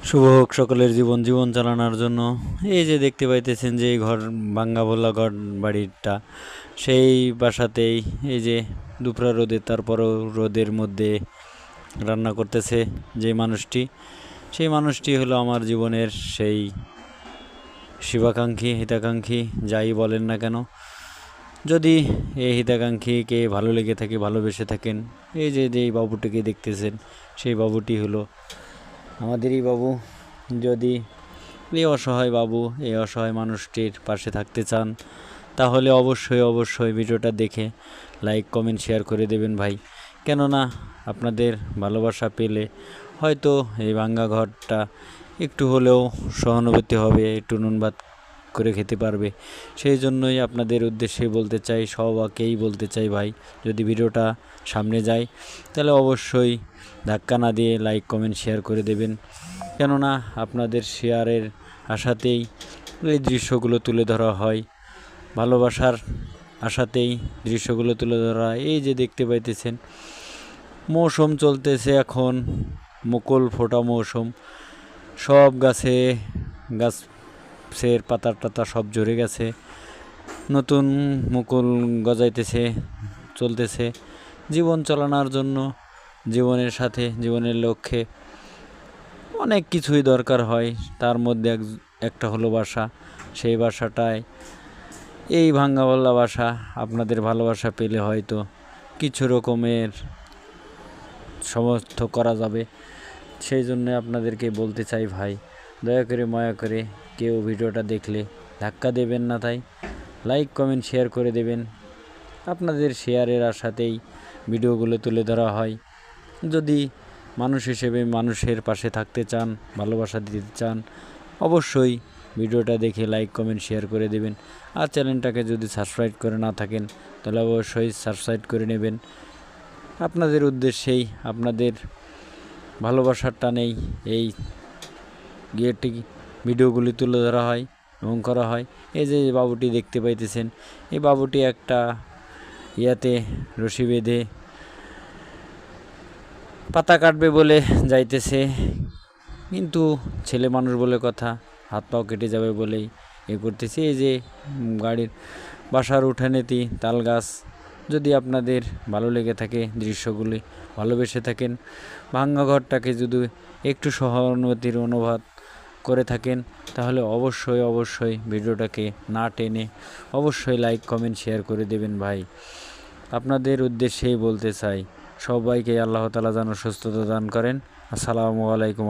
শুভ হোক সকলের জীবন জীবন চালানোর জন্য। এই যে দেখতে পাইতেছেন যে এই ঘর ভাঙ্গা ভোলা ঘর বাড়িটা, সেই বাসাতেই এই যে দুপুরা রোদে, তারপরও রোদের মধ্যে রান্না করতেছে যে মানুষটি, সেই মানুষটি হলো আমার জীবনের সেই শুভাকাঙ্ক্ষী হিতাকাঙ্ক্ষী, যাই বলেন না কেন। যদি এই হিতাকাঙ্ক্ষীকে ভালো লেগে থাকে, ভালোবেসে থাকেন, এই যে যেই বাবুটিকে দেখতেছেন, সেই বাবুটি হলো আমাদেরই বাবু। যদি এই অসহায় বাবু, এই অসহায় মানুষটির পাশে থাকতে চান, তাহলে অবশ্যই অবশ্যই ভিডিওটা দেখে লাইক কমেন্ট শেয়ার করে দেবেন ভাই। কেননা আপনাদের ভালোবাসা পেলে হয়তো এই ভাঙ্গা ঘরটা একটু হলেও সহানুভূতি হবে, একটু নুন ভাত করে খেতে পারবে। সেই জন্যই আপনাদের উদ্দেশ্যে বলতে চাই, সবাইকেই বলতে চাই ভাই, যদি ভিডিওটা সামনে যায় তাহলে অবশ্যই ধাক্কা না দিয়ে লাইক কমেন্ট শেয়ার করে দেবেন। কেননা আপনাদের শেয়ারের আশাতেই এই দৃশ্যগুলো তুলে ধরা হয়, ভালোবাসার আশাতেই দৃশ্যগুলো তুলে ধরা হয়। এই যে দেখতে পাইতেছেন মৌসুম চলতেছে এখন, মুকুল ফোটা মৌসুম। সব গাছের পাতা টাতা সব ঝরে গেছে, নতুন মুকুল গজাইতেছে, চলতেছে। জীবন চালানোর জন্য, জীবনের সাথে, জীবনের লক্ষ্যে অনেক কিছুই দরকার হয়, তার মধ্যে একটা হলো বাসা। সেই বাসাটায় এই ভাঙ্গাওয়ালা বাসা, আপনাদের ভালোবাসা পেলে হয়তো কিছু রকমের সমর্থ করা যাবে। সেই জন্য আপনাদেরকে বলতে চাই ভাই, দয়া করে মায়া করে কেউ ভিডিওটা দেখলে ধাক্কা দেবেন না, তাই লাইক কমেন্ট শেয়ার করে দেবেন। আপনাদের শেয়ারের আশাতেই ভিডিওগুলো তুলে ধরা হয়। যদি মানুষ হিসেবে মানুষের পাশে থাকতে চান, ভালোবাসা দিতে চান, অবশ্যই ভিডিওটা দেখে লাইক কমেন্ট শেয়ার করে দেবেন। আর চ্যানেলটাকে যদি সাবস্ক্রাইব করে না থাকেন তাহলে অবশ্যই সাবস্ক্রাইব করে নেবেন। আপনাদের উদ্দেশ্যেই, আপনাদের ভালোবাসার টানেই এই ভিডিওগুলি তুলে ধরা হয় এবং করা হয়। এই যে বাবুটি দেখতে পাইতেছেন, এই বাবুটি একটা ইয়াতে রশি বেঁধে পাতা কাটবে বলে যাইতেছে, কিন্তু ছেলে মানুষ বলে কথা, হাত পাও কেটে যাবে বলেই করতেছে। এই যে গাড়ির বাসার উঠানেতে তাল গাছ, যদি আপনাদের ভালো লেগে থাকে, দৃশ্যগুলি ভালোবেসে থাকেন, ভাঙ্গা ঘরটাকে যদি একটু সহানুভূতির অনুভব করে থাকেন, তাহলে অবশ্যই অবশ্যই ভিডিওটাকে না টেনে অবশ্যই লাইক কমেন্ট শেয়ার করে দেবেন ভাই। আপনাদের উদ্দেশ্যেই বলতে চাই, সবাইকে আল্লাহ তাআলা যেন সুস্থতা দান করেন। আসসালামু আলাইকুম।